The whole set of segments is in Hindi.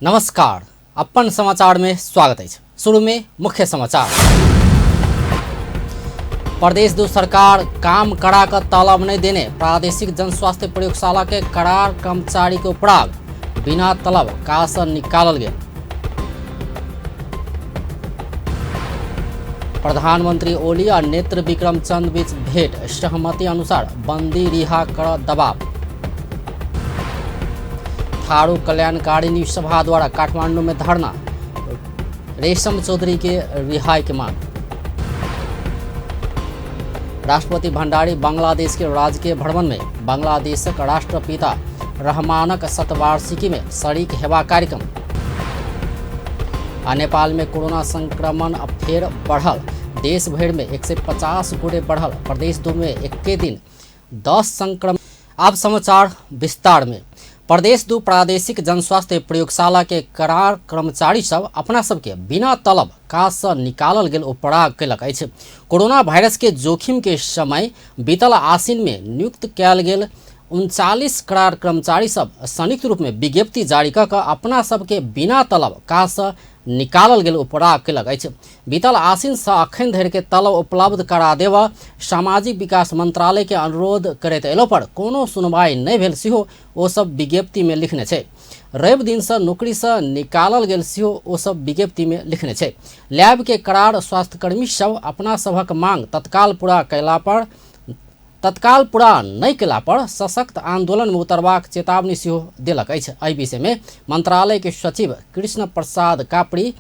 नमस्कार, अपन समाचार में स्वागत है। शुरू में मुख्य समाचार। प्रदेश दो सरकार काम करा कर तलब नहीं देने प्रादेशिक जन स्वास्थ्य प्रयोगशाला के करार कर्मचारी को पड़ाग बिना तलब का से निकालल गया। प्रधानमंत्री ओली और नेत्र विक्रम चंद बीच भेंट, सहमति अनुसार बंदी रिहा कर दबाव। थारू कल्याणकारिणी सभा द्वारा काठमांडू में धरना, रेशम चौधरी के रिहाई की मांग। राष्ट्रपति भंडारी बांग्लादेश के राजकीय भवन में बांग्लादेश का राष्ट्रपिता रहमानक शतवार्षिकी में शरीक हेबा कार्यक्रम। नेपाल में कोरोना संक्रमण फेर बढ़ल, देश भर में 150 गुणे बढ़ल, प्रदेश दो में एक दिन 10 संक्रमण। अब समाचार विस्तार में। प्रदेश दो प्रादेशिक जनस्वास्थ्य प्रयोगशाला के करार कर्मचारी सब अपना सबके बिना तलब का से निकालल गेल उपराग कयलक अछि। कोरोना वायरस के जोखिम के समय बीतल आसिन में नियुक्त कयल गेल 39 करार कर्मचारी सब संयुक्त रूप में विज्ञप्ति जारी कऽ अपना सबके बिना तलब का से निकालल गेल उपराग कयलक अछि। बीतल आसिन से अखन धरि के तलब उपलब्ध करा देवा सामाजिक विकास मंत्रालय के अनुरोध करैत अयला पर कोनो सुनवाई नहीं भेल सेहो ओ सब विज्ञप्ति में लिखने छै। रवि दिन से नौकरी से निकालल गेल सेहो ओ सब विज्ञप्ति में लिखने छै। लैब के करार स्वास्थ्यकर्मी सब अपना सभक मांग तत्काल पूरा नहीं कला पर सशक्त आंदोलन में उतरबाक चेतावनी सेहो देलक अछि। एहि विषय में मंत्रालय के सचिव कृष्ण प्रसाद कापड़ी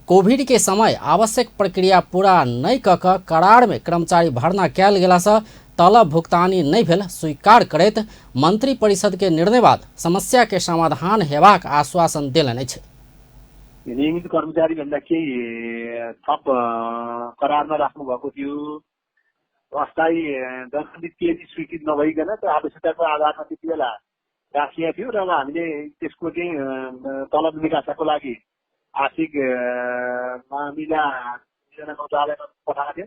कोविड के समय आवश्यक प्रक्रिया पूरा नहीं कऽ करार में कर्मचारी भर्ना कयल गेला से तलब भुगतानी नहीं भेल स्वीकार करैत मंत्री परिषद के निर्णय बाद समस्या के समाधान हेबाक आश्वासन देलनि अछि। नियमित कर्मचारी भन्दा केही थप करारमा राख्नु भएको थियो। अस्थायी दण्डित केही स्वीकृत नभइकन त्यो आवश्यकताको आधारमा त्यति बेला राखिएको थियो र हामीले त्यसको चाहिँ तलब निकासाको लागि आर्थिक मामिला योजना मन्त्रालयमा पठाएको थियो।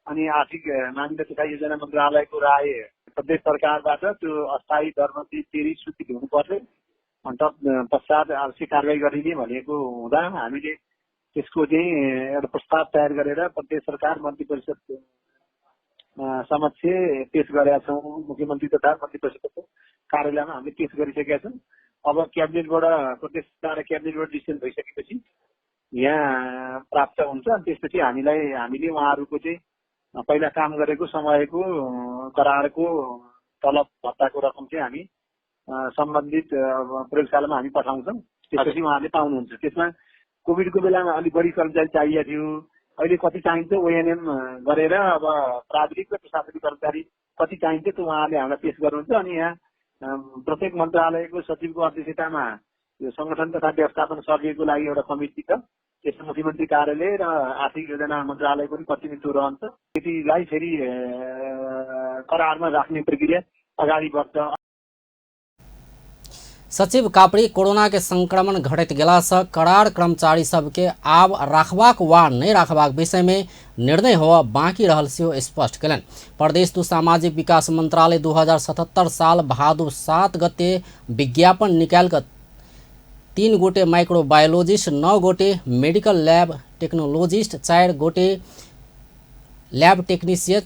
अनि आर्थिक मामिला तथा योजना मन्त्रालयको राय प्रदेश सरकारबाट त्यो अस्थायी दरबन्दी फेरि स्वीकृत हुनुपर्छ अनि तत्पश्चात आवश्यक कारवाही गरिने भनेको हुँदा हामीले त्यसको चाहिँ एउटा प्रस्ताव तयार गरेर प्रदेश सरकार मन्त्री परिषद समक्ष पेश गरेका छौँ। मुख्यमन्त्री तथा मन्त्री परिषदको कार्यालयमा हामीले पेश गरिसकेका छौँ। अब क्याबिनेटबाट प्रदेश सरकार र क्याबिनेटबाट डिसिजन भइसकेपछि यहाँ प्राप्त हुन्छ। त्यसपछि हामीले उहाँहरूको चाहिँ पहिला काम गरेको समयको करारको तलब भत्ताको रकम चाहिँ हामी सम्बन्धित प्रयोगशालामा हामी पठाउँछौँ। त्यसपछि उहाँहरूले पाउनुहुन्छ। त्यसमा कोभिडको बेलामा अलिक बढी कर्मचारी चाहिएको थियो। अहिले कति चाहिन्छ ओएनएम गरेर अब प्राविधिक र प्रशासनिक कर्मचारी कति चाहिन्छ त्यो उहाँहरूले हामीलाई पेश गर्नुहुन्छ। अनि यहाँ प्रत्येक मन्त्रालयको सचिवको अध्यक्षतामा यो संगठन तथा व्यवस्थापन सर्वेको लागि एउटा कमिटी छ। त्यसमा मुख्यमन्त्री कार्यालय र आर्थिक योजना मन्त्रालयको पनि प्रतिनिधित्व रहन्छ। त्यतिलाई फेरि करारमा राख्ने प्रक्रिया अगाडि बढ्छ। सचिव कापड़ी कोरोना के संक्रमण घटत गेला से करार कर्मचारी सबके आब राखबाक वा नहीं राखबाक विषय में निर्णय होवा बाकी रहल सेहो स्पष्ट कयलनि। प्रदेश दू सामाजिक विकास मंत्रालय 2077 साल भादो 7 गते विज्ञापन निकाल कर 3 गोटे माइक्रोबायोलॉजिस्ट, 9 गोटे मेडिकल लैब टेक्नोलॉजिस्ट, 4 गोटे लैब टेक्नीशियन,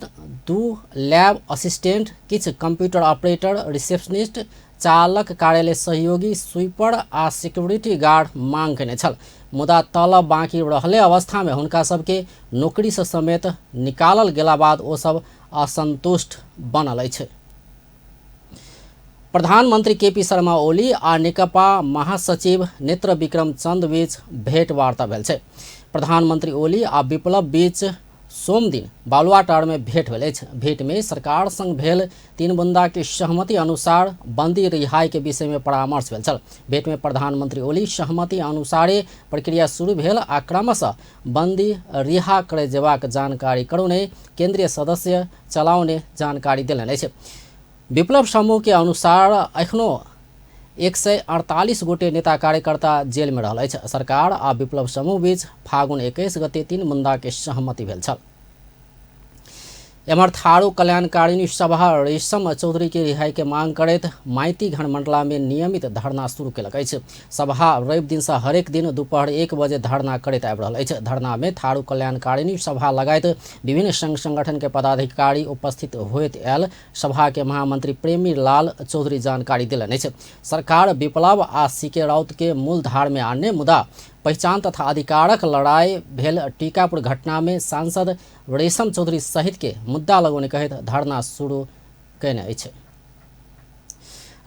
2 लैब असिस्टेंट, किछ कंप्यूटर ऑपरेटर, रिसेप्शनिस्ट, चालक कार्यालय सहयोगी, स्वीपर आ सिक्योरिटी गार्ड मांग कने छल। मुदा तलब बाकी रहले अवस्था में हुनका सबके नौकरी से समेत निकालल गेला बाद ओ सब असंतुष्ट बनल अछि। प्रधानमंत्री केपी शर्मा ओली आ नेकपा महासचिव नेत्र विक्रम चंद बीच भेंटवार्ता भेल छै। प्रधानमंत्री ओली आ विप्लव बीच सोम दिन बालुआटार में भेंट भेल अछि। भेंट में सरकार संग भेल 3 मुद्दा के सहमति अनुसार बंदी रिहाई के विषय में परामर्श भेल छल। भेंट में प्रधानमंत्री ओली सहमति अनुसारे प्रक्रिया शुरू भेल आ क्रमशः बंदी रिहा करे जेबाक जानकारी करोने केंद्रीय सदस्य चलाउने जानकारी देलनि अछि। विप्लव समूह के अनुसार एखनो 148 गोटे नेता कार्यकर्ता जेल में रहल अछि। सरकार आ विप्लव समूह बीच फागुन 21 गते 3 मुद्दा के सहमति भेल छल। एम्हर थारू कल्याणकारिणी सभा रेशम चौधरी के रिहाई के मांग करैत माइती घनमंडला में नियमित धरना शुरू केलक अछि। सभा रवि दिन से हरेक दिन दोपहर 1 बजे धरना करैत आबि रहल अछि। धरना में थारू कल्याणकारिणी सभा लगायत विभिन्न संघ संगठन के पदाधिकारी उपस्थित होइत आयल सभा के महामंत्री प्रेमी लाल चौधरी जानकारी देलनि अछि। सरकार विप्लव आ सीके राउत के मूल धार में आने मुदा पहचान तथा अधिकारक लड़ाई भेल टीकापुर घटना में सांसद रेशम चौधरी सहित के मुद्दा लगौने कहैत धरना शुरू कयने अछि।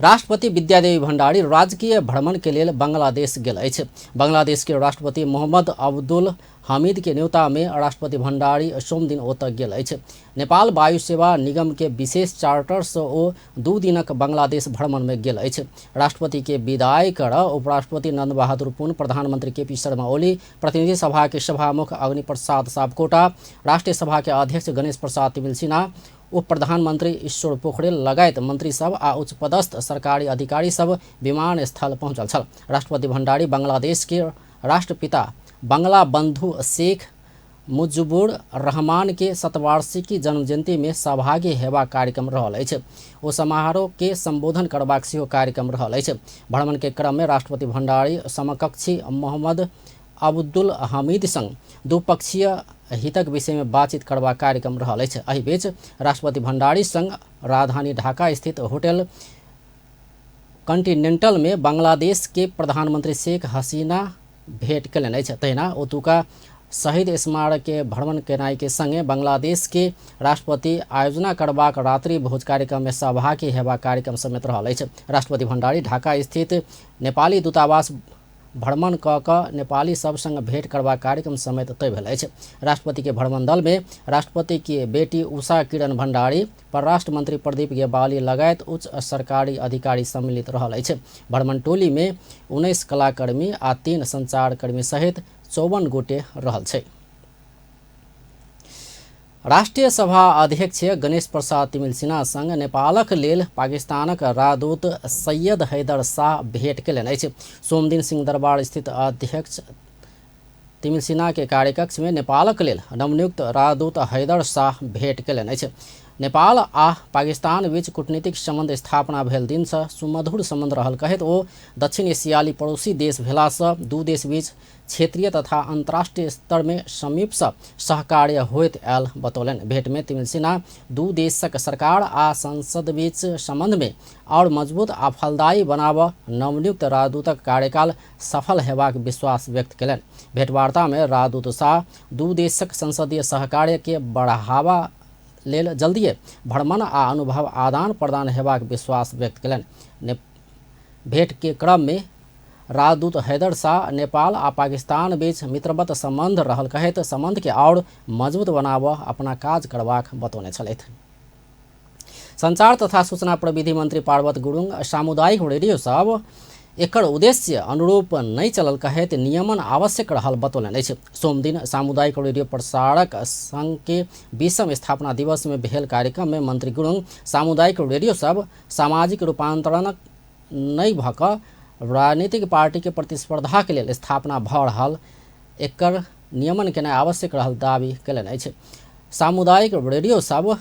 राष्ट्रपति विद्यादेवी भण्डारी राजकीय भ्रमण के लेल बांग्लादेश गेल अछि। बांग्लादेश के राष्ट्रपति मोहम्मद अब्दुल हामिद के न्योता में राष्ट्रपति भण्डारी सोम दिन ओतय गेल अछि। नेपाल वायु सेवा निगम के विशेष चार्टर से ओ 2 दिनक बांग्लादेश भ्रमण में गेल अछि। राष्ट्रपति के विदाई कर उपराष्ट्रपति नंद बहादुर पुन, प्रधानमंत्री केपी शर्मा ओली, प्रतिनिधि सभा के सभामुख अग्नि प्रसाद सापकोटा, राष्ट्रीय सभा के अध्यक्ष गणेश प्रसाद तिमिल सिन्हा, उप प्रधानमंत्री ईश्वर पोखरेल लगायत मंत्री सब आ उच्च पदस्थ सरकारी अधिकारी सब विमानस्थल पहुंचल छल। राष्ट्रपति भण्डारी बांग्लादेश के राष्ट्रपिता बांग्ला बंधु शेख मुजिबुर रहमान के शतवार्षिकी जन्मजयंती में सहभागी हेबाक कार्यक्रम रहल अछि। ओ समारोह के संबोधन करबाक सेहो कार्यक्रम रहल अछि। भ्रमण के क्रम में राष्ट्रपति भण्डारी समकक्षी मोहम्मद अब्दुल हामिद संग द्विपक्षीय हितक विषय में बातचीत करबाक कार्यक्रम रहल अछि। एहि बीच राष्ट्रपति भण्डारी संग राजधानी ढाका स्थित होटल कॉन्टिनेंटल में बांग्लादेश के प्रधानमंत्री शेख हसीना भेंट कयलनि अछि। तहिना ओतुका शहीद स्मारक के भ्रमण केनाई के संगे बांग्लादेश के राष्ट्रपति आयोजना करबाक रात्रि भोज कार्यक्रम में सहभागी हेबाक कार्यक्रम समेत रहल अछि। राष्ट्रपति भण्डारी ढाका स्थित नेपाली दूतावास भ्रमण कऽ नेपाली सब संग भेंट करबाक कार्यक्रम समेत तय भेल अछि। राष्ट्रपति के भ्रमण दल में राष्ट्रपति की बेटी उषा किरण भण्डारी, परराष्ट्र मंत्री प्रदीप गेवाली लगायत उच्च सरकारी अधिकारी सम्मिलित रहल अछि। भ्रमण टोली में 19 कलाकर्मी आ 3 संचारकर्मी सहित 54 गोटे रहल छै। राष्ट्रीय सभा अध्यक्ष गणेश प्रसाद तिमिल सिन्हा संग नेपालक लेल पाकिस्तानक राजदूत सैयद हैदर शाह भेंट कयलनि अछि। सोम दिन सिंहदरबार स्थित अध्यक्ष तिमिल सिन्हा के कार्यकक्ष में नेपालक लेल नवनियुक्त राजदूत हैदर शाह भेंट कयलनि अछि। नेपाल आ पाकिस्तान बीच कूटनीतिक संबंध स्थापना भेल दिन से सुमधुर संबंध रहल कहैत ओ दक्षिण एशियाली पड़ोसी देश भेला से दू देश बीच क्षेत्रीय तथा अंतर्राष्ट्रीय स्तर में समीप से सहकार्य होइत आयल बतौलनि। भेंट में तिमिल सिन्हा दू देशक सरकार आ संसद बीच संबंध में और मजबूत आ फलदायी बनाब नवनियुक्त राजदूतक कार्यकाल सफल हेबाक विश्वास व्यक्त कयलनि। भेंटवार्ता में राजदूत शाह दू देशक संसदीय सहकार्य के बढ़ावा लेल जल्दीए भ्रमण आ अनुभव आदान प्रदान हेबाक विश्वास व्यक्त कयलनि। भेंट के क्रम में राजदूत हैदर शाह नेपाल आ पाकिस्तान बीच मित्रवत संबंध रहल कहैत संबंध के और मजबूत बनाब अपना काज करबाक बतौने छलथि। संचार तथा सूचना प्रविधि मंत्री पार्वत गुरुङ सामुदायिक रेडियो सब एकर उद्देश्य अनुरूप नहीं चलल कहैत नियमन आवश्यक रहल बतौलनि अछि। सोम दिन सामुदायिक रेडियो प्रसारक संघ के 20वें स्थापना दिवस में भेल कार्यक्रम में मंत्री गुरुङ सामुदायिक रेडियो सब सामाजिक रूपांतरण नहीं भऽ कऽ राजनीतिक पार्टी के प्रतिस्पर्धा के लेल स्थापना भऽ रहल एकर नियमन केनाइ आवश्यक रहल दावी कयलनि अछि। सामुदायिक रेडियो सब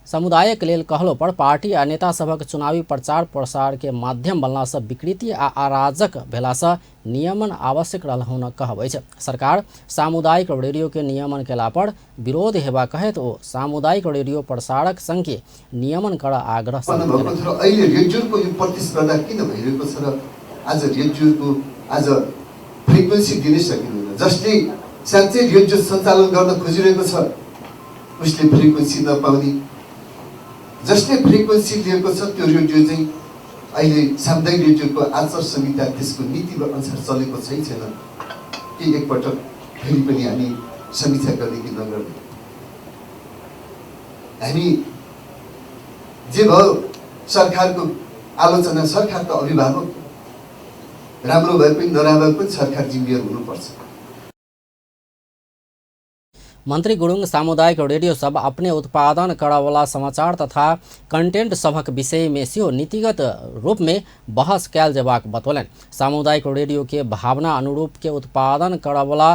समुदायक लेल कहलो पर पार्टी आ नेता सभक चुनावी प्रचार प्रसार के माध्यम बनला से विकृति आ अराजक भेला से नियमन आवश्यक रहल होना कहब अछि। सरकार सामुदायिक रेडियो के नियमन केला पर विरोध हेबा कहैत ओ सामुदायिक रेडियो प्रसारक संघ के नियमन कर आग्रह अहिले रेडियोको यो प्रतिस्पर्धा किन भइरहेको छ र आज रेडियोको आज फ्रिक्वेन्सी दिन सकिँदैन। जसले साँच्चै रेडियो सञ्चालन गर्न खोजिरहेको छ उसले फ्रिक्वेन्सी नपाउने, जसले फ्रिक्वेन्सी लिएको छ त्यो रेडियो चाहिँ अहिले सामुदायिक रेडियोको आचार संहिता त्यसको नीति अनुसार चलेको छैन कि एकपटक फेरि पनि हामी समीक्षा गर्ने कि नगर्ने। हामी जे भयो सरकारको आलोचना, सरकारको अभिभावक राम्रो भए पनि नराम्रो पनि सरकार जिम्मेवार हुनुपर्छ। मंत्री गुरुङ सामुदायिक रेडियो सब अपने उत्पादन करवाला समाचार तथा कंटेंट सभक विषय में सेहो नीतिगत रूप में बहस कयल जेबाक बतौलनि। सामुदायिक रेडियो के भावना अनुरूप के उत्पादन करवाला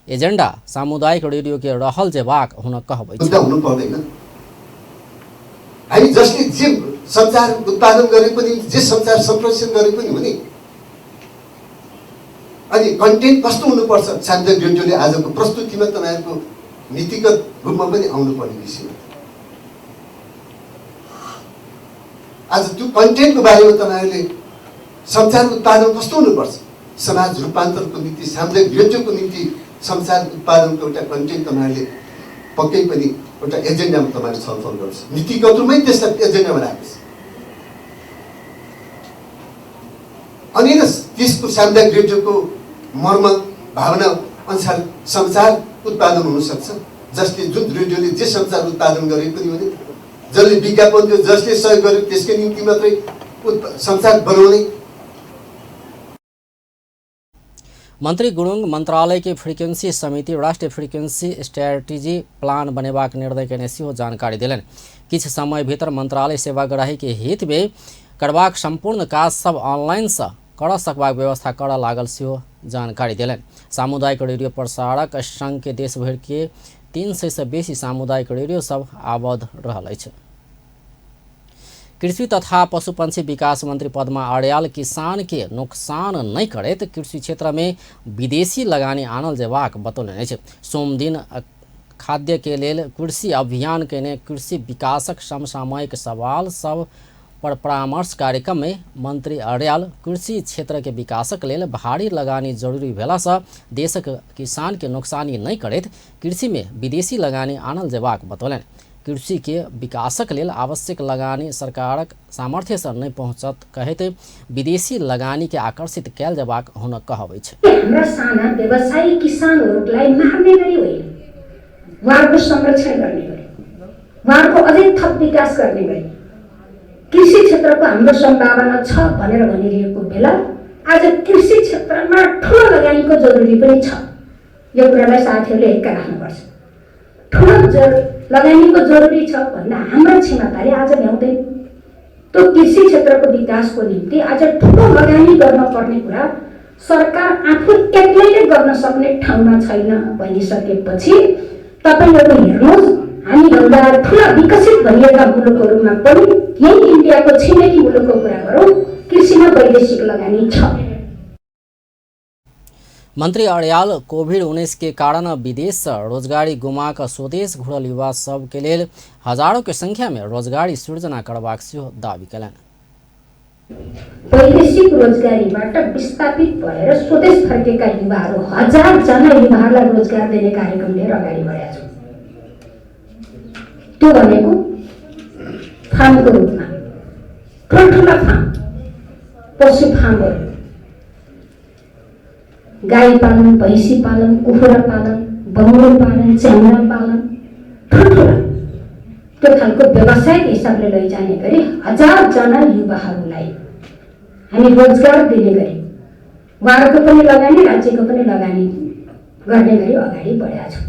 एजेंडा सामुदायिक रेडियो के रहल जेबाक हुन कहबै हुनु पर्दैन। हामी जसले जे सञ्चार उत्पादन गरे पनि जे सञ्चार सम्प्रेषण गरे पनि हो नि। अनि कन्टेन्ट कस्तो हुनुपर्छ सामुदायिक रेडियोले आजको प्रस्तुतिमा तपाईँहरूको नीतिगत रूपमा पनि आउनुपर्ने विषय हो। आज त्यो कन्टेन्टको बारेमा तपाईँहरूले सञ्चार उत्पादन कस्तो हुनुपर्छ, समाज रूपान्तरको निम्ति सामुदायिक रेडियोको निम्ति सञ्चार उत्पादनको एउटा कन्टेन्ट तपाईँहरूले पक्कै पनि एउटा एजेन्डामा तपाईँले छलफल गर्छ, नीतिगत रूपमै त्यसलाई एजेन्डामा राख्छ। अनि त्यसको सामुदायिक रेडियोको मर्म भावना अनुसार सञ्चार उत्पादन हुनसक्छ। जसले जुन रेडियोले जे सञ्चार उत्पादन गरे पनि भने जसले विज्ञापन दियो, जसले सहयोग गर्यो त्यसकै निम्ति मात्रै सञ्चार बनाउने। मंत्री गुरुङ मंत्रालय के फ्रीक्वेंसी समिति राष्ट्रीय फ्रीक्वेंसी स्ट्रैटेजी प्लान बनेबाक निर्णय केने सेहो जानकारी दिलन। किछ समय भीतर मंत्रालय सेवाग्राही के हित में करबाक संपूर्ण काज सब ऑनलाइन से कर सकबाक व्यवस्था कर लागल सेहो जानकारी दिलन। सामुदायिक रेडियो प्रसारक संघ के देश भर के 300 से बेसी सामुदायिक रेडियो सब आबद्ध रहल अछि। कृषि तथा पशुपक्षी विकास मंत्री पद्मा अर्याल किसान के नुकसान नहीं करैत कृषि क्षेत्र में विदेशी लगानी आनल जेबाक बतौलनि अछि। सोम दिन खाद्य के लेल कृषि अभियान केने कृषि विकासक समसामयिक सवाल सब पर परामर्श कार्यक्रम में मंत्री अर्याल कृषि क्षेत्र के विकासक लेल भारी लगानी जरूरी भेला से देशक किसान के नुकसानी नहीं करैत कृषि में विदेशी लगानी आनल जेबाक बतौलनि। कृषि के विकासक लेल आवश्यक लगानी सरकारक सामर्थ्य से नहीं पहुँचत कहते विदेशी लगानी के आकर्षित कैल जेबाक हुन कहबै छै। हाम्रा साना व्यवसायी किसानहरूलाई मार्ने गरी होइन, उहाँहरूको संरक्षण गर्ने गरी, उहाँहरूको अझै थप विकास गर्ने गरी कृषि क्षेत्रको हाम्रो सम्भावना छ भनेर भनिरहेको बेला आज कृषि क्षेत्रमा ठुलो लगानीको जरुरी पनि छ। यो कुरालाई साथीहरूले एक्का राख्नुपर्छ। ठुलो लगानीको जरुरी छ भन्दा हाम्रो क्षमताले आज भ्याउँदैन। त्यो कृषि क्षेत्रको विकासको निम्ति आज ठुलो लगानी गर्न पर्ने कुरा सरकार आफू एक्लैले गर्न सक्ने ठाउँमा छैन भनिसकेपछि तपाईहरु हेर्नुहोस्, हामीभन्दा ठुला विकसित भनिएका मुलुकहरूमा पनि यही इन्डियाको छिमेकी मुलुकको कुरा गरौँ, कृषिमा वैदेशिक लगानी छ। मंत्री अर्याल कोभिड-19 के कारण विदेश से रोजगारी गुमाकर स्वदेश घुरल युवा सब के लेल हजारों के संख्या में रोजगारी सृजना करबाक सेहो दावी कयलनि। वैदेशिक रोजगारीबाट विस्थापित भएर स्वदेश फर्केका युवाहरू 1000 जना युवाहरूलाई रोजगार दिने कार्यक्रम लिएर अगाडि बढेका छौँ। त्यो भनेको फार्मको रूपमा ठुल्ठुला फार्म, पशु फार्महरू, गाई पालन, भैँसी पालन, कुखुरा पालन, बङ्गुर पालन, च्याङ्ग्रा पालन, ठुल्ठुला त्यो खालको व्यावसायिक हिसाबले लैजाने गरी 1000 जना युवाहरूलाई हामी रोजगार दिने गरी उहाँहरूको पनि लगानी, राज्यको पनि लगानी गर्ने गरी अगाडि बढेका छौँ।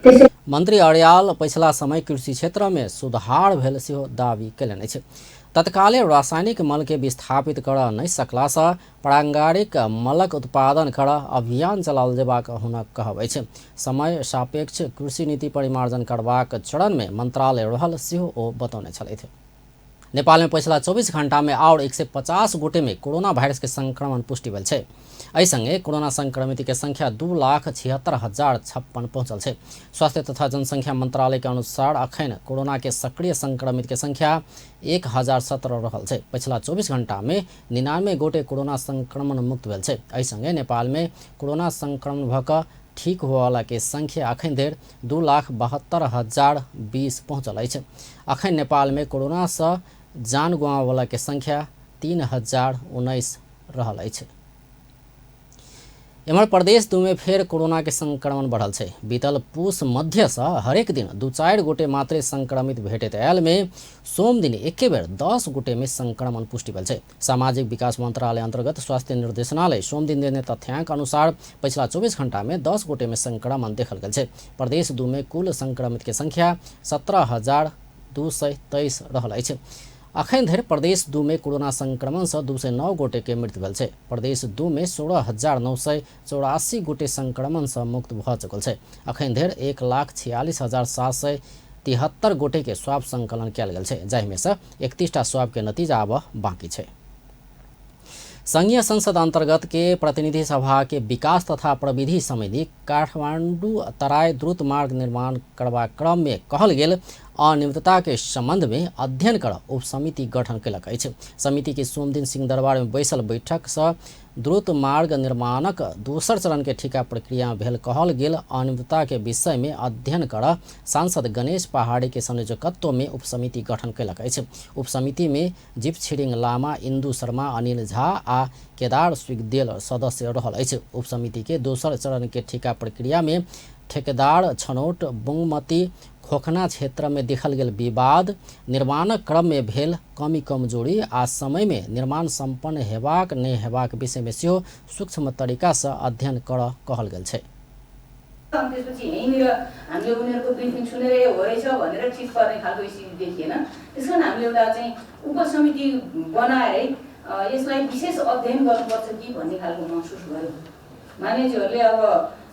त्यसै मंत्री अर्याल पिछला समय कृषि क्षेत्र में सुधार भेल सेहो दावी कयलनि अछि। तत्काले रासायनिक मल के विस्थापित कर नहीं सकला से प्रांगारिक मलक उत्पादन कर अभियान चलाओल जेबाक हुन कहबै छै। समय सापेक्ष कृषि नीति परिमार्जन करबाक चरण में मंत्रालय रहल सेहो ओ बतौने छलथि। नेपाल में पिछला 24 घंटा में और 150 गोटे में कोरोना वायरस के संक्रमण पुष्टि भेल छै। एहि संगे कोरोना संक्रमित के संख्या 2,76,056 पहुंचल छै। स्वास्थ्य तथा जनसंख्या मंत्रालय के अनुसार अखन कोरोना के सक्रिय संक्रमित के संख्या 1017 रहल छै। पिछला 24 घंटा में 99 गोटे कोरोना संक्रमण मुक्त भेल छै। एहि संगे नेपाल में कोरोना संक्रमण भ क ठीक होवाला के संख्या अखन धरि 2,72,020 पहुंचल अछि। अखन नेपाल में कोरोना से जान गुमावला के संख्या 3,019 रहल अछि। एम्हर प्रदेश 2 में फेर कोरोना के संक्रमण बढ़ल छै। बीतल पूस मध्य से हरेक दिन 2-4 गोटे मात्रे संक्रमित भेटैत आयल में सोम दिन एके बेर 10 गोटे में संक्रमण पुष्टि भेल छै। सामाजिक विकास मंत्रालय अंतर्गत स्वास्थ्य निर्देशनालय सोम दिन देने तथ्यांक अनुसार पिछला 24 घंटा में 10 गोटे में संक्रमण देखल गेल छै। प्रदेश 2 में कुल संक्रमित के संख्या 17,223 रहल अछि। अखन धरि प्रदेश 2 में कोरोना संक्रमण से 209 गोटे के मृत्यु भेल छै। प्रदेश 2 में 16,984 गोटे संक्रमण से मुक्त भ चुकल छै। अखन धरि 1,46,703 73 गोटे के स्वाब संकलन कयल गेल छै, जाहिमे से 31टा स्वाब के नतीजा अब बाँकी छै। संघीय संसद अंतर्गत के प्रतिनिधि सभा के विकास तथा प्रविधि समिति काठमाडौँ तराई द्रुत मार्ग निर्माण करबा क्रम में कहल गेल अनियमितता के संबंध में अध्ययन कर उप समिति गठन कयलक अछि। समिति के सोम दिन सिंहदरबार में बैसल बैठक से द्रुत मार्ग निर्माणक दोसर चरण के ठिका प्रक्रिया भेल कहल गेल अनियमितता के विषय में अध्ययन कर सांसद गणेश पहाड़ी के संयोजकत्व में उप समिति गठन कयलक अछि। उप समिति में जीप छिरिङ लामा, इंदु शर्मा, अनिल झा आ केदार स्विगदेल सदस्य रहल अछि। उप समिति के दोसर चरण के ठिका प्रक्रिया में ठेकेदार छनौट, बुंगमती खोखना क्षेत्र में देखल गेल विवाद, निर्माण क्रम में भेल कमी कमजोरी आ समय में निर्माण संपन्न हेबाक नहि हेबाक विषय में सेहो सूक्ष्म तरीका से अध्ययन कर कहल गेल छै। त्यसपछि यहीँनिर हामीले उनीहरूको ब्रिफिङ सुनेर यो हो रहेछ भनेर चिट गर्ने खालको स्थिति देखिएन। त्यसकारण हामीले एउटा चाहिँ उपसमिति बनाएर यसलाई विशेष अध्ययन गर्नुपर्छ कि भन्ने खालको महसुस गर्यो। मानिसहरूले अब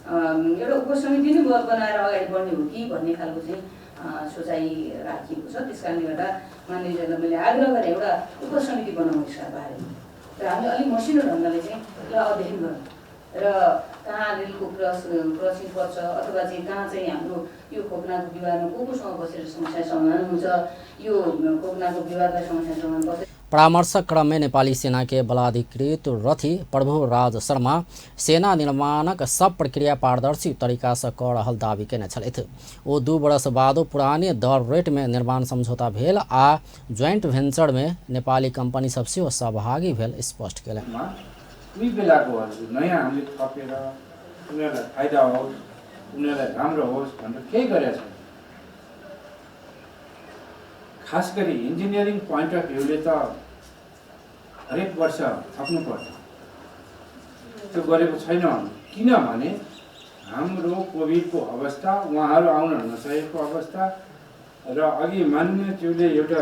एउटा उपसमिति नै बनाएर अगाडि बढ्ने हो कि भन्ने खालको चाहिँ सोचाइ राखिएको छ। त्यसकारणले गर्दा मानिसहरूलाई मैले आग्रह गरेँ एउटा उपसमिति बनाउनु यसका बारेमा र हामीले अलिक मसिनो ढङ्गले चाहिँ यसलाई अध्ययन गरौँ र कहाँ रेलको क्रसिङ पर्छ अथवा चाहिँ कहाँ चाहिँ हाम्रो यो खोक्नाको विवादमा कोसँग बसेर समस्या समाधान हुन्छ, यो खोक्नाको विवादलाई समस्या समाधान गर्छ। परामर्श क्रम में नेपाली सेना के बलाधिकृत रथी प्रभुराज शर्मा सेना निर्माणक सब प्रक्रिया पारदर्शी तरीका से क रहल दावी केने छलथि। ओ 2 वर्ष बाद पुराने दर रेट में निर्माण समझौता भेल आ ज्वाइंट भेंचर में नेपाली कंपनी सब सेहो सहभागी भेल स्पष्ट केलनि। कुनै बेलाको नयाँ हामीले थपेर उनीहरूलाई फाइदा होस्, उनीहरूलाई राम्रो होस् भनेर केही गरेका छैन। खास गरी इन्जिनियरिङ पोइन्ट अफ भ्यूले त हरेक वर्ष थप्नुपर्छ, त्यो गरेको छैन। किनभने हाम्रो कोभिडको अवस्था, उहाँहरू आउन नसकेको अवस्था र अघि माननीयज्यूले एउटा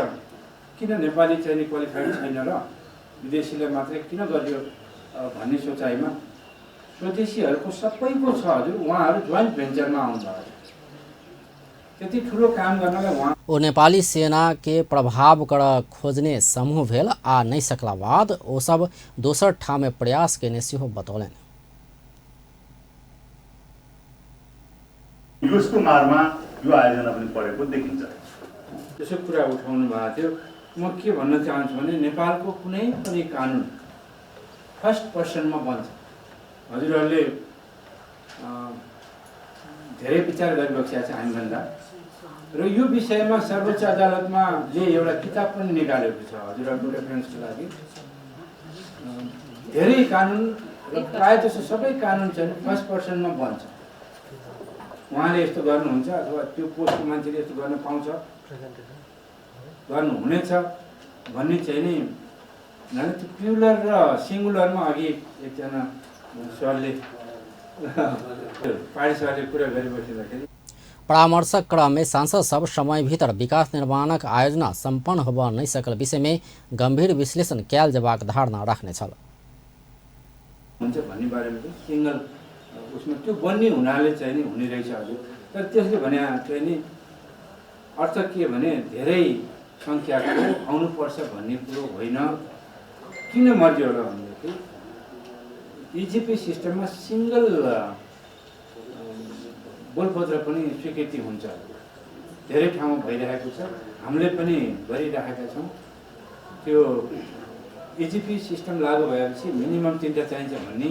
किन नेपाली चाहिँ क्वालिफाइड छैन र विदेशीलाई मात्रै किन गरियो भन्ने सोचाइमा स्वदेशीहरूको सबैको छ हजुर। उहाँहरू ज्वाइन्ट भेन्चरमा आउनुभयो, त्यति ठुलो काम गर्नलाई उहाँ ओ नेपाली सेना के प्रभाव कर खोजने समूह भेल आ नहीं सकला बाद ओ सब दोसर ठाम में प्रयास केने सेहो बतौलनि। युसको मारमा यो आयोजना पनि परेको देखिन्छ। त्यसो कुरा उठाउनु भएको थियो। म के भन्न चाहन्छु भने नेपालको कुनै पनि कानुन फर्स्ट पर्सनमा बन्छ। हजुरहरूले धेरै विचार गरिबसेका छ हामीभन्दा र यो विषयमा सर्वोच्च अदालतमा ले एउटा किताब पनि निकालेको छ हजुरहरूको रेफरेन्सको लागि। धेरै कानुन र प्रायः जसो सबै कानुन चाहिँ फर्स्ट पर्सनमा बन्छ। उहाँले यस्तो गर्नुहुन्छ अथवा त्यो पोस्टको मान्छेले यस्तो गर्न पाउँछ, गर्नुहुनेछ भन्ने चाहिँ नि त्यो प्लुरल र सिङ्गुलरमा अघि एकजना सरले पार्टी सरले कुरा गरिबसिँदाखेरि परामर्श क्रम में सांसद सब समय भीतर विकास निर्माणक आयोजना संपन्न होब नहीं सकल विषय में गंभीर विश्लेषण कयल जबाक धारणा राख्ने छल। हुन्छ भन्ने बारेमा चाहिँ सिंगल उसमा त्यो बन्ने हुनाले चाहिँ नि हुने रहेछ हजुर। तर त्यसले भने चाहिँ नि अर्थ के भने धेरै संख्याको आउनुपर्छ भन्ने कुरो होइन। किन मर्यो होला भन्दाखेरि इजिपी सिस्टममा सिंगल बोलपत्र पनि स्वीकृति हुन्छ, धेरै ठाउँमा भइरहेको छ, हामीले पनि गरिरहेका छौँ। त्यो इजिपी सिस्टम लागू भएपछि मिनिमम 3टा चाहिन्छ भन्ने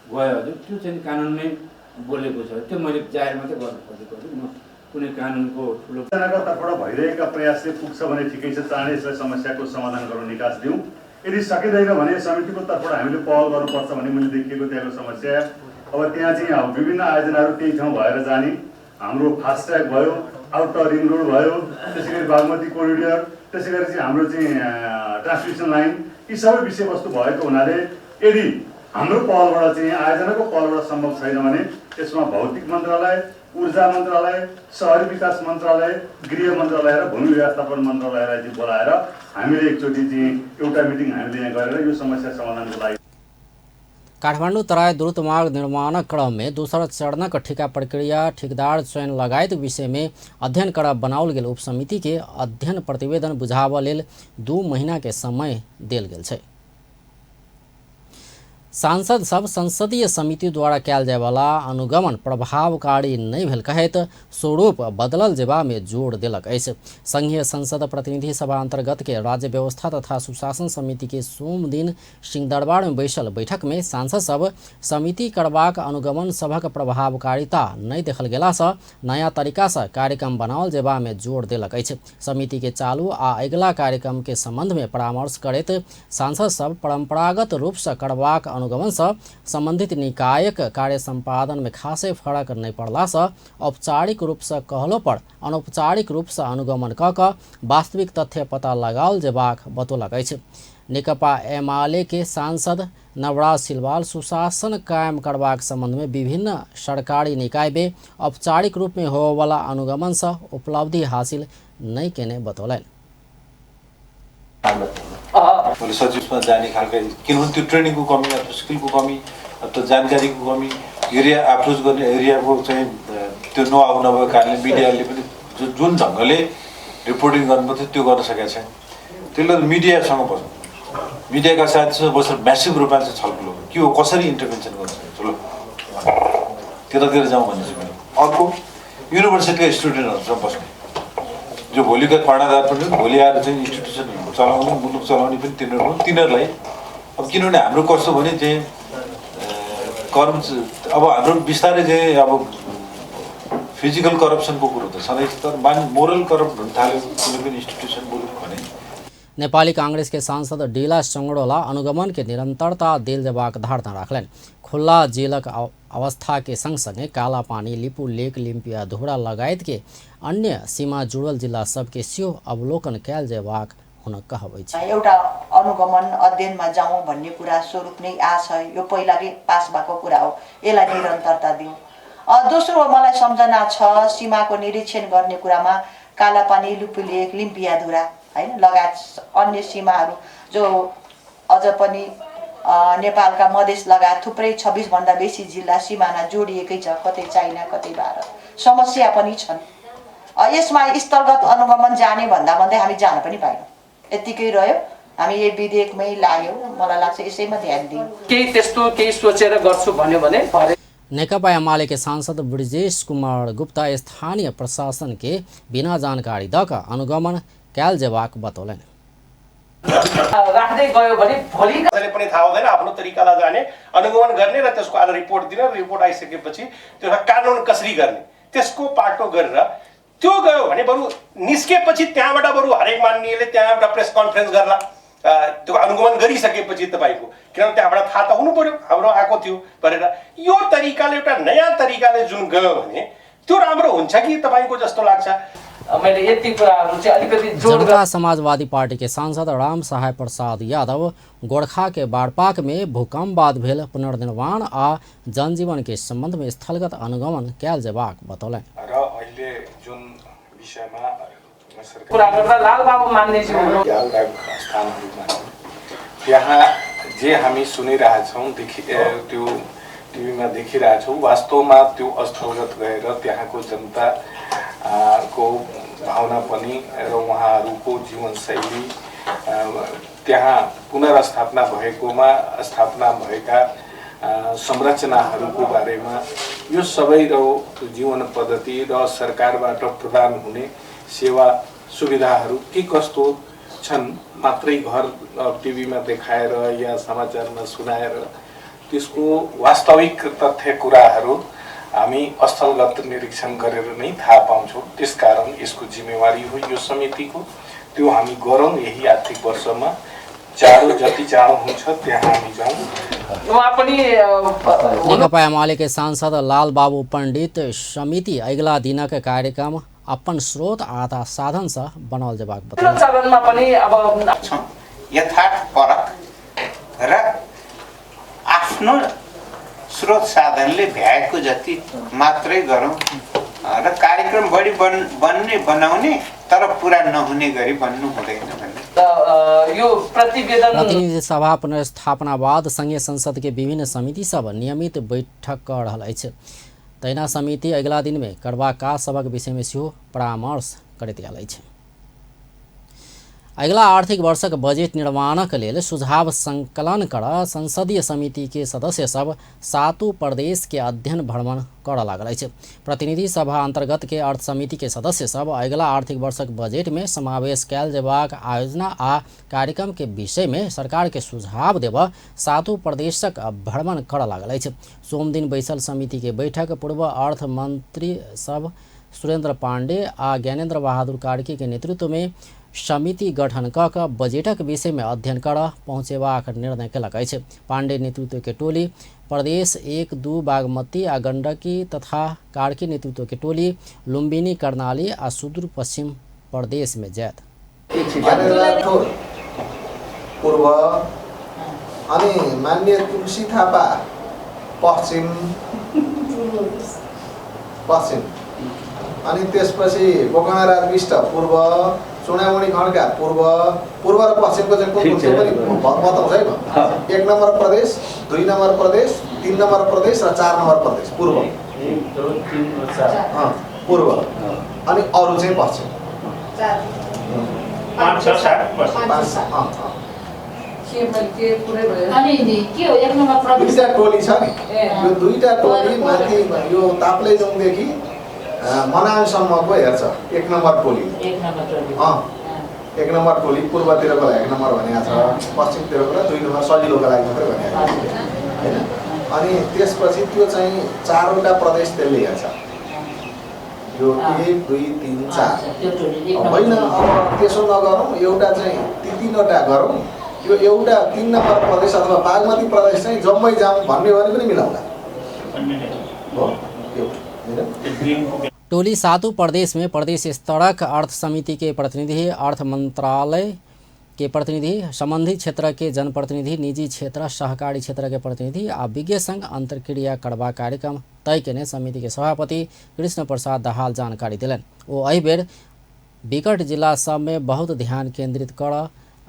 गयो हजुर। त्यो चाहिँ कानुनमै बोलेको छ, त्यो मैले जाहेर मात्रै गर्नु खोजेको म कुनै कानुनको ठुलो सेनाको तर्फबाट भइरहेका प्रयासले पुग्छ भने ठिकै छ, चाँडै यसलाई समस्याको समाधान गर्न निकास दिउँ। यदि सकिँदैन भने समितिको तर्फबाट हामीले पहल गर्नुपर्छ भन्ने मैले देखिएको त्यहाँको समस्या। अब त्यहाँ चाहिँ विभिन्न आयोजनाहरू त्यही ठाउँ भएर जाने, हाम्रो फास्ट ट्र्याक भयो, आउटर रिङ रोड भयो, त्यसै गरी बागमती कोरिडोर, त्यसै गरी चाहिँ हाम्रो चाहिँ ट्रान्समिसन लाइन, यी सबै विषयवस्तु भएको हुनाले यदि हाम्रो पहलबाट चाहिँ आयोजनाको पहलबाट सम्भव छैन भने त्यसमा भौतिक मन्त्रालय, ऊर्जा मन्त्रालय, शहरी विकास मन्त्रालय, गृह मन्त्रालय र भूमि व्यवस्थापन मन्त्रालयलाई चाहिँ बोलाएर हामीले एकचोटि चाहिँ एउटा मिटिङ हामीले यहाँ गरेर यो समस्या समाधानको लागि काठमाडौँ तराई द्रुत मार्ग निर्माण क्रम में दूसरा चरणक ठिका प्रक्रिया ठेकेदार चयन लगायत विषय में अध्ययन करब बनाओल गेल उपसमिति के अध्ययन प्रतिवेदन बुझाबऽ लेल 2 महीना के समय देल गेल छै। सांसद सब संसदीय समिति द्वारा कयल जाय वाला अनुगमन प्रभावकारी नहीं भेल कहैत स्वरूप बदलल जेबा में जोर देलक अछि। संघीय संसद प्रतिनिधि सभा अंतर्गत के राज्य व्यवस्था तथा सुशासन समिति के सोम दिन सिंहदरबार में बैसल बैठक में सांसद सब समिति करबाक अनुगमन सभक प्रभावकारिता नहीं देखल गेला सँ नया तरीका से कार्यक्रम बनाओल जेबा में जोर देलक अछि। समिति के चालू आ अगिला कार्यक्रम के संबंध में परामर्श करैत सांसद सब परंपरागत रूप से करबाक अनुगमन से संबंधित निकायक कार्य संपादन में खासे फर्क नहीं पड़ला से औपचारिक रूप से कहलो पर अनौपचारिक रूप से अनुगमन क क वास्तविक तथ्य पता लगाओल जेबाक बतौलक अछि। नेकपा एमाले के सांसद नवराज सिलवाल सुशासन कायम करबाक संबंध में विभिन्न सरकारी निकाय में औपचारिक रूप में होने वाला अनुगमन से उपलब्धि हासिल नहीं केने बतौलन। मैले सचिवमा जाने खालको किनभने त्यो ट्रेनिङको कमी अथवा स्किलको कमी अथवा जानकारीको कमी एरिया अप्रोच गर्ने एरियाको चाहिँ त्यो नआउ नभएको कारणले मिडियाले पनि जुन ढङ्गले रिपोर्टिङ गर्नुपर्थ्यो त्यो गर्न सकेको छैन। त्यसले गर्दा मिडियासँग बस्नु मिडियाका साथीसँग बसेर म्यासिभ रूपमा चाहिँ छलफल हो के हो कसरी इन्टरभेन्सन गर्न सकिन्छ ल त्यतातिर जाउँ भन्ने छु। अर्को युनिभर्सिटीका स्टुडेन्टहरूसँग बस्नु जो भोलिका कर्णाधार पनि भोलि आएर चाहिँ इन्स्टिट्युसन चलाउने मुलुक चलाउने पनि तिनीहरूलाई अब किनभने हाम्रो कस्तो भने चाहिँ अब हाम्रो बिस्तारै चाहिँ अब फिजिकल करप्सनको कुरो त सधैँ तर मोरल करप्ट हुन थाल्यो कुनै पनि इन्स्टिट्युसन मुलुक भने। नेपाली कांग्रेस के सांसद डीला चंगड़ोला अनुगमन के निरंतरता दिल जबाक धारणा रखलन। खुला जेलक अवस्था के संग संगे काला पानी लिपू लेक लिम्पिया धोरा लगायत के अन्य सीमा जुड़ल जिला सबके सेहो अवलोकन कयल जेबाक हुन कहबै छ। एउटा अनुगमन अध्ययनमा जाउँ भन्ने कुरा स्वरूप नै आछ यो पहिलाकै पास भएको कुरा हो यसलाई निरन्तरता दिउँ। दोस्रो मलाई सम्झना छ सीमाको निरीक्षण गर्ने कुरामा कालापानी लिपू लेक लिम्पिया धुरा हैन लगायत अन्य सीमाहरू जो अझ पनि नेपालका मधेस लगायत थुप्रै 26 भन्दा बेसी जिल्ला सिमाना जोडिएकै छ कतै चाइना कतै भारत समस्या पनि छन्। यसमा स्थलगत अनुगमन जाने भन्दा भन्दै हामी जान पनि पाएनौँ यतिकै रह्यो हामी यो विधेयकमै लाग्यौँ। मलाई लाग्छ यसैमा ध्यान दिउँ केही त्यस्तो केही सोचेर गर्छु भन्यो भने। नेकपा एमाले के सांसद ब्रिजेश कुमार गुप्ता स्थानीय प्रशासन के बिना जानकारी दक अनुगमन कयल जेबाक बतौलन। राख्दै गयो भने भोलि कसैले पनि थाहा हुँदैन आफ्नो तरिकाले जाने अनुगमन गर्ने र त्यसको आधार रिपोर्ट दिने रिपोर्ट आइसकेपछि त्यसमा कानुन कसरी गर्ने त्यसको पाटो गरेर त्यो गयो भने बरु निस्केपछि त्यहाँबाट बरु हरेक माननीयले त्यहाँ एउटा प्रेस कन्फरेन्स गर्ला त्यो अनुगमन गरिसकेपछि तपाईको किनभने त्यहाँबाट थाहा त हुनु पर्यो हाम्रो आएको थियो भनेर यो तरिकाले एउटा नयाँ तरिकाले जुन गयो भने त्यो राम्रो हुन्छ कि तपाईको जस्तो लाग्छ। मैले यति कुराहरु चाहिँ अलिकति जनता समाजवादी पार्टी के सांसद राम सहाय प्रसाद यादव गोरखा के बाड़पाक में भूकंप बाद भेल पुनर्निर्माण आ जनजीवन के संबंध में स्थलगत अनुगमन कयल जेबाक बतौलन। र अहिले जुन विषयमा कुरा गर्दा लालबाबु मान्नेजी स्थानहरुमा त्यहाँ जे हामी सुनिरहेछौं त्यो टिभीमा देखिरहेछौं वास्तवमा त्यो स्थलगत गएर त्यहाँको जनता को भावना पनि र उहाँहरूको जीवनशैली त्यहाँ पुनर्स्थापना भएकोमा स्थापना भएका संरचनाहरूको बारेमा यो सबै र जीवन पद्धति र सरकारबाट प्रदान हुने सेवा सुविधाहरू के कस्तो छन् मात्रै घर टिभीमा देखाएर या समाचारमा सुनाएर त्यसको वास्तविक तथ्य कुराहरू हामी स्थलगत निरीक्षण गरेर नै थाहा पाउँछौँ। त्यसकारण यसको जिम्मेवारी हो यो समितिको त्यो हामी गरौँ यही आर्थिक वर्षमा चाँडो जति चाँडो हुन्छ त्यहाँ हामी जाउँ। उहाँ पनि नेकपा एमाले के सांसद लाल बाबू पंडित समिति अगिला दिनक कार्यक्रम अपन स्रोत आधा साधन से बनाओल जेबाक बताउनु। चरणमा पनि अब यथार्थपरक र आफ्नो स्रोत साधनले भ्याएको जति मात्रै गरौँ र कार्यक्रम बढी बनाउने तर पुरा नहुने गरी भन्नु हुँदैन भन्ने यो प्रतिवेदन प्रतिनिधि सभा पुनर्स्थापनावाद संघीय संसद के विभिन्न समिति सब नियमित बैठक कर रहल अछि। तहिना समिति अगिला दिन में करबाका सबक विषय में सेहो परामर्श करैत आयल अछि। अगिला आर्थिक वर्षक बजेट निर्माणक लेल सुझाव संकलन कर संसदीय समिति के सदस्य सब 7 प्रदेश के अध्ययन भ्रमण कर लागल अछि। प्रतिनिधि सभा अंतर्गत के अर्थ समिति के सदस्य सब अगिला आर्थिक वर्षक बजेट में समावेश कयल जेबाक आयोजना आ कार्यक्रम के विषय में सरकार के सुझाव देब 7 प्रदेशक भ्रमण कर लागल अछि। सोम दिन बैसल समिति के बैठक पूर्व अर्थ मंत्री सब सुरेंद्र पांडे आ ज्ञानेन्द्र बहादुर कार्की के नेतृत्व में समिति गठन क बजेटक विषय में अध्ययन कर पहुँचेबाक निर्णय कयलक अछि। पांडे नेतृत्व के टोली प्रदेश 1-2 बागमती आ गंडकी तथा कार्की नेतृत्व के टोली लुम्बिनी कर्णाली आ सुदूर पश्चिम प्रदेश में जायत। पूर्व अनि माननीय तुलसी थापा पश्चिम अनि त्यसपछि गोकर्णराज विष्ट पूर्व चुनामणि खड्का पूर्व र पश्चिमको चाहिँ कुन चाहिँ पनि बताउँछ है। 1 नम्बर प्रदेश, 2 नम्बर प्रदेश, 3 नम्बर प्रदेश र 4 नम्बर प्रदेश पूर्व पूर्व अनि अरु चाहिँ पश्चिम 5 6 दुईटा टोली छ नि। यो दुईटा टोली माथि यो ताप्लेजुङदेखि मनाङसम्मको हेर्छ 1 नम्बर टोली। 1 नम्बर टोली पूर्वतिरको लागि 1 नम्बर भनेको छ, पश्चिमतिरको लागि 2 नम्बर सजिलोको लागि मात्रै भनेको छ हैन। अनि त्यसपछि त्यो चाहिँ 4वटा प्रदेश त्यसले हेर्छ। यो 1 2 3 4 होइन। अब त्यसो नगरौँ, एउटा चाहिँ 3वटा गरौँ। यो एउटा 3 नम्बर प्रदेश अथवा बागमती प्रदेश चाहिँ जम्मै जाउँ भन्ने भने पनि मिलाउँला हो। टोली 7 प्रदेश में प्रदेश स्तरक अर्थ समिति के प्रतिनिधि, अर्थ मंत्रालय के प्रतिनिधि, संबंधित क्षेत्र के जनप्रतिनिधि, निजी क्षेत्र सहकारी क्षेत्र के प्रतिनिधि आ विज्ञ संघ अंतर्क्रिया करबा कार्यक्रम तय केने समिति के सभापति कृष्ण प्रसाद दाहाल जानकारी दिलन। ओ एहि बेर विकट जिला सब में बहुत ध्यान केंद्रित कर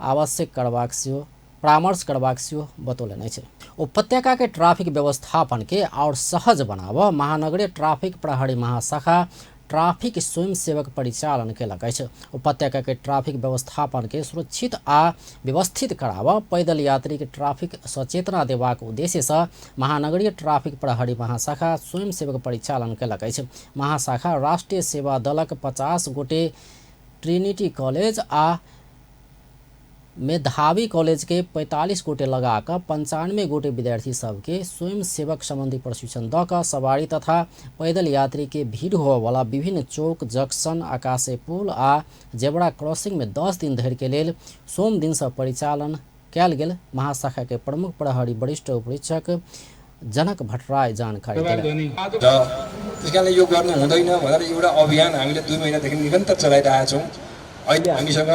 आवश्यक करबाक सेहो परामर्श करबाक सेहो बतौलन अछि। उपत्यका के ट्रैफिक व्यवस्थापन के और सहज बनाब महानगरीय ट्रैफिक प्रहरी महाशाखा ट्रैफिक स्वयंसेवक परिचालन कयलक अछि। उपत्यका के ट्रैफिक व्यवस्थापन के सुरक्षित आ व्यवस्थित कराब पैदल यात्री के ट्रैफिक सचेतना देबाक उद्देश्य से महानगरीय ट्रैफिक प्रहरी महाशाखा स्वयंसेवक परिचालन कयलक अछि। महाशाखा राष्ट्रीय सेवा दलक 50 गोटे ट्रिनिटी कॉलेज आ मेधावी कॉलेज के 45 गोटे लगाकर 95 गोटे विद्यार्थी सबके स्वयं सेवक संबंधी प्रशिक्षण दक सवारी तथा पैदल यात्री के भीड़ होने वाला विभिन्न चौक, जंक्शन, आकाशे पुल आ जेब्रा क्रॉसिंग में 10 दिन धरि के लेल सोम दिन से परिचालन कयल गेल। महाशाखा के प्रमुख प्रहरी वरिष्ठ उपरीक्षक जनक भट्टराई जानकारी दिए। त्यसकारणले यो गर्नु हुँदैन भनेर एउटा अभियान हामीले 2 महिनादेखि निरन्तर चलाइरहेका छौं। अहिले हामीसँग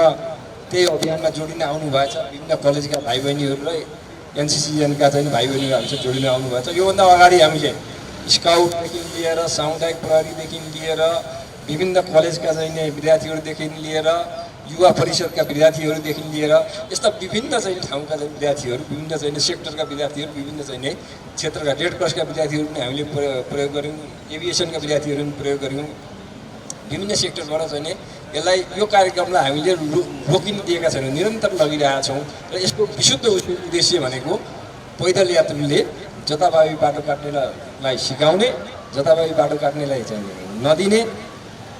त्यही अभियानमा जोडिन आउनु भएछ विभिन्न कलेजका भाइ बहिनीहरु र एनसीसीएनका चाहिँ भाइ बहिनीहरु हामीसँग जोडिन आउनु भएछ। यो भन्दा अगाडि हामीले स्काउटदेखि लिएर सामुदायिक प्रहरीदेखि लिएर विभिन्न कलेजका चाहिँ विद्यार्थीहरुदेखि लिएर युवा परिषदका विद्यार्थीहरुदेखि लिएर यस्ता विभिन्न चाहिँ ठाउँका चाहिँ विद्यार्थीहरु, विभिन्न चाहिँ सेक्टरका विद्यार्थीहरु, विभिन्न चाहिँ क्षेत्रका रेड क्रसका विद्यार्थीहरु पनि हामीले प्रयोग गर्यौं, एभिएसनका विद्यार्थीहरु पनि प्रयोग गर्यौं। विभिन्न सेक्टरबाट चाहिँ यसलाई यो कार्यक्रमलाई हामीले रोकिन दिएका छैनौं, निरन्तर लगिरहेका छौं र यसको विशुद्ध उद्देश्य भनेको पैदल यात्रीले जताभावी बाटो काट्नेलाई सिकाउने, जताभावी बाटो काट्नेलाई चाहिँ नदिने,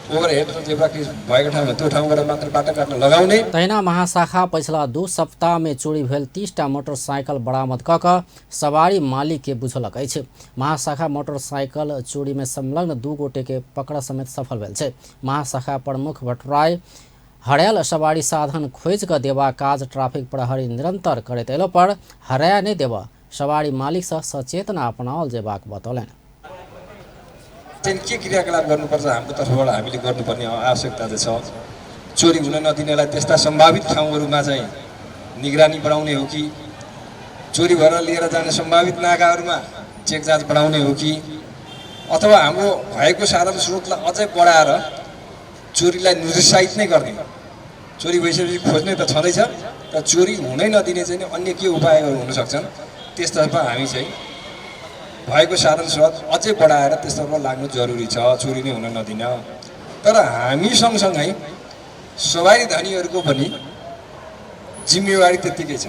ओभरहेड र जेब्रा क्रस भएको ठाउँमा त्यो ठाउँबाट मात्र बाटो काट्न लगाउने। तहिना महाशाखा पिछला 2 सप्ताह में चोरी भेल 30टा मोटरसाइकिल बरामद कऽ सवारी मालिक के बुझलक अछि। महाशाखा मोटरसाइकिल चोरी में संलग्न 2 गोटे के पकड़ समेत सफल भेल छै। महाशाखा प्रमुख भट्टराई हरायल सवारी साधन खोज कऽ देबा काज ट्रैफिक प्रहरी निरंतर करैत अयला पर हराया नहि देबा सवारी मालिक से सचेतना अपनाओल जेबाक बतौलनि। के क्रियाकलाप गर्नुपर्छ हाम्रो तर्फबाट हामीले गर्नुपर्ने आवश्यकता छ। चोरी हुन नदिनेलाई त्यस्ता सम्भावित ठाउँहरुमा चाहिँ निगरानी बढाउने हो कि चोरी भएर लिएर जाने सम्भावित नाकाहरुमा चेक जाँच बढाउने हो कि अथवा हाम्रो भएको साधन स्रोतलाई अझै बढाएर चोरीलाई निरुत्साहित नै गरिदिने, चोरी भइसकेपछि खोज्ने त छँदैछ, तर चोरी हुनै नदिने चाहिँ अन्य के उपायहरू हुन सक्छन् त्यसतर्फ हामी चाहिँ भएको साधन स्रोत अझै बढाएर त्यसतर्फ लाग्नु जरुरी छ, चोरी नै हुन नदिन। तर हामी सँगसँगै सवारी धनीहरूको पनि जिम्मेवारी त्यत्तिकै छ,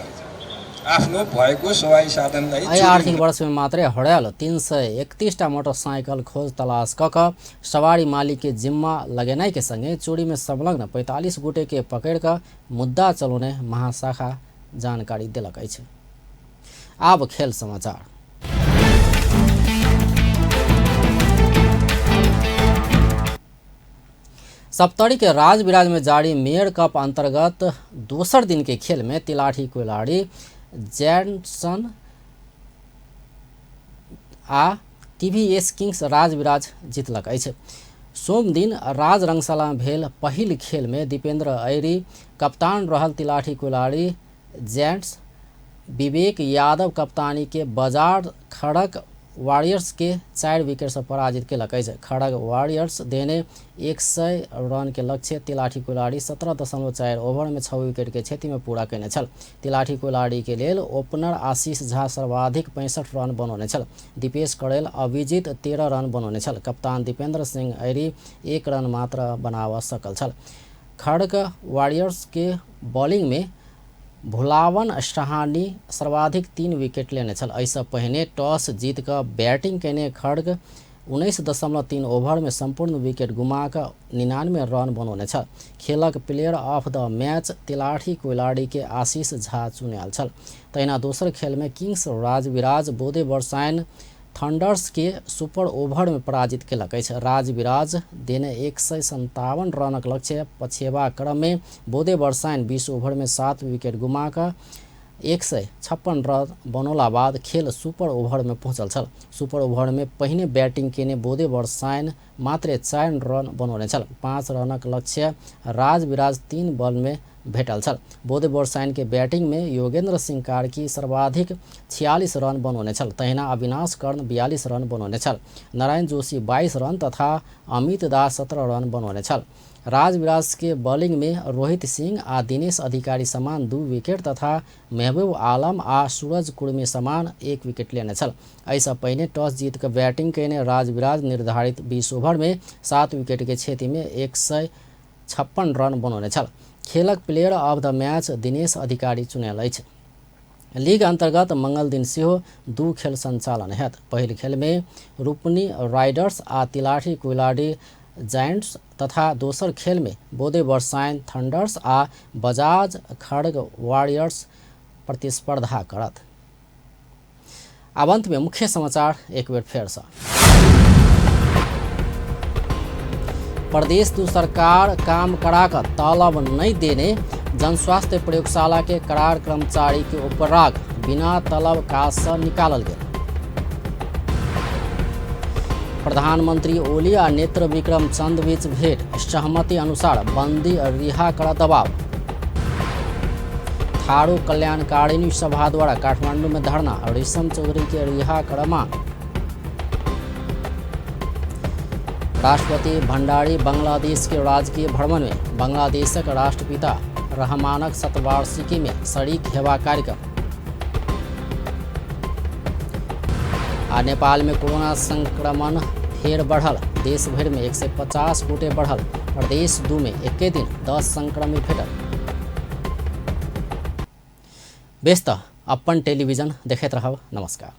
आफ्नो भएको सवारी साधनलाई। आर्थिक वर्ष में मात्रै हड़ाल 331टा मोटरसाइकिल खोज तलाश कक सवारी मालिक के जिम्मा लगेनाई के संगे चोरी में संलग्न 45 गुटे के पकड़ कर मुद्दा चलाउने महाशाखा जानकारी दिलक अछि। आब खेल समाचार। सप्तरी के राजविराज में जारी मेयर कप अंतर्गत दोसर दिन के खेल में तिलाठी खिलाड़ी जैनसन आ टीवीएस किंग्स राजविराज जीतलक अछि। सोम दिन राज रंगशाला में भेल पहिल खेल में दीपेंद्र ऐरी कप्तान रहल तिलाठी खिलाड़ी जेंट्स विवेक यादव कप्तानी के बाजार खड़क वॉरियर्स के 4 विकेट से पराजित केलक अछि। खड़ग वॉरियर्स देने 100 रन के लक्ष्य तिलाठी खिलाड़ी 17.4 ओवर में 6 विकेट के क्षति में पूरा केने छल। तिलाठी खिलाड़ी के लेल ओपनर आशीष झा सर्वाधिक 65 रन बनौने छल। दीपेश कड़ेल अविजित 13 रन बनौने छल। कप्तान दीपेंद्र सिंह ऐरी 1 रन मात्र बनाव सकल छल। खड़ग वॉरियर्स के बॉलिंग में भुलावन सहानी सर्वाधिक 3 विकेट लेने छल। ऐसा पहले टॉस जीत कर बैटिंग केने खड़ग 19.3 ओवर में संपूर्ण विकेट गुमा कर 99 रन बनौने छल। खेलक player of the match Tilathi खिलाड़ी के आशीष झा चुनल छल। तहिना दोसर खेल में किंग्स राजविराज बोदे बरसाइन थंडर्स के सुपर ओवर में पराजित केलक अछि। राजविराज देने 157 रनक लक्ष्य पछेबा क्रम में बोदे बरसाइन 20 ओवर में 7 विकेट गुमाकर 156 रन बनौला बाद खेल सुपर ओवर में पहुंचल छल। सुपर ओवर में पहिने बैटिंग केने बोदे बरसाइन मात्र 4 रन बनौने छल। 5 रनक लक्ष्य राजविराज 3 बॉल में भेटल छल। बोदे बरसाइन के बैटिंग में योगेंद्र सिंह कार्की सर्वाधिक 46 रन बनौने छल। तहिना अविनाश कर्ण 42 रन बनौने छल। नारायण जोशी 22 रन तथा अमित दास 17 रन बनौने छल। राजविराज के बॉलिंग में रोहित सिंह आ दिनेश अधिकारी समान 2 विकेट तथा महबूब आलम आ सूरज कुर्मी समान 1 विकेट लेने छल। ऐसा पहले टॉस जीत कर बैटिंग केने राजविराज निर्धारित 20 ओवर में 7 विकेट के क्षति में 156 रन बनौने छल। खेलक player of the match Dinesh अधिकारी चुनल अछि। लीग अंतर्गत मंगल दिन सेहो 2 खेल संचालन हैत। पहिल खेल में रूपनी राइडर्स आ तिलाठी खिलाड़ी जायंट्स तथा दोसर खेल में बोदे बरसाइन थंडर्स आ बजाज खड़ग वॉरियर्स प्रतिस्पर्धा करत। अब अंत में मुख्य समाचार एक बेर फेर से। प्रदेश दू सरकार काम कराकर तलब नहीं देने जनस्वास्थ्य प्रयोगशाला के करार कर्मचारी के उपराग बिना तलब काज से निकालल गेल। प्रधानमंत्री ओली आ नेत्र विक्रम चंद बीच भेंट, सहमति अनुसार बंदी रिहा कर दबाव। थारू कल्याणकारिणी सभा द्वारा काठमांडू में धरना, ऋषम चौधरी के रिहा कर मांग। राष्ट्रपति भंडारी बांग्लादेश के राजकीय भ्रमण में बांग्लादेशक राष्ट्रपिता रहमानक शतवार्षिकी में शरीक हेबा कार्यक्रम। आ नेपाल में कोरोना संक्रमण फेर बढ़ल, देश भर में 150 गोटे बढ़ल, प्रदेश 2 में एके दिन 10 संक्रमित भेटल। व्यस्त अपन टेलीविजन देखैत रहब। नमस्कार।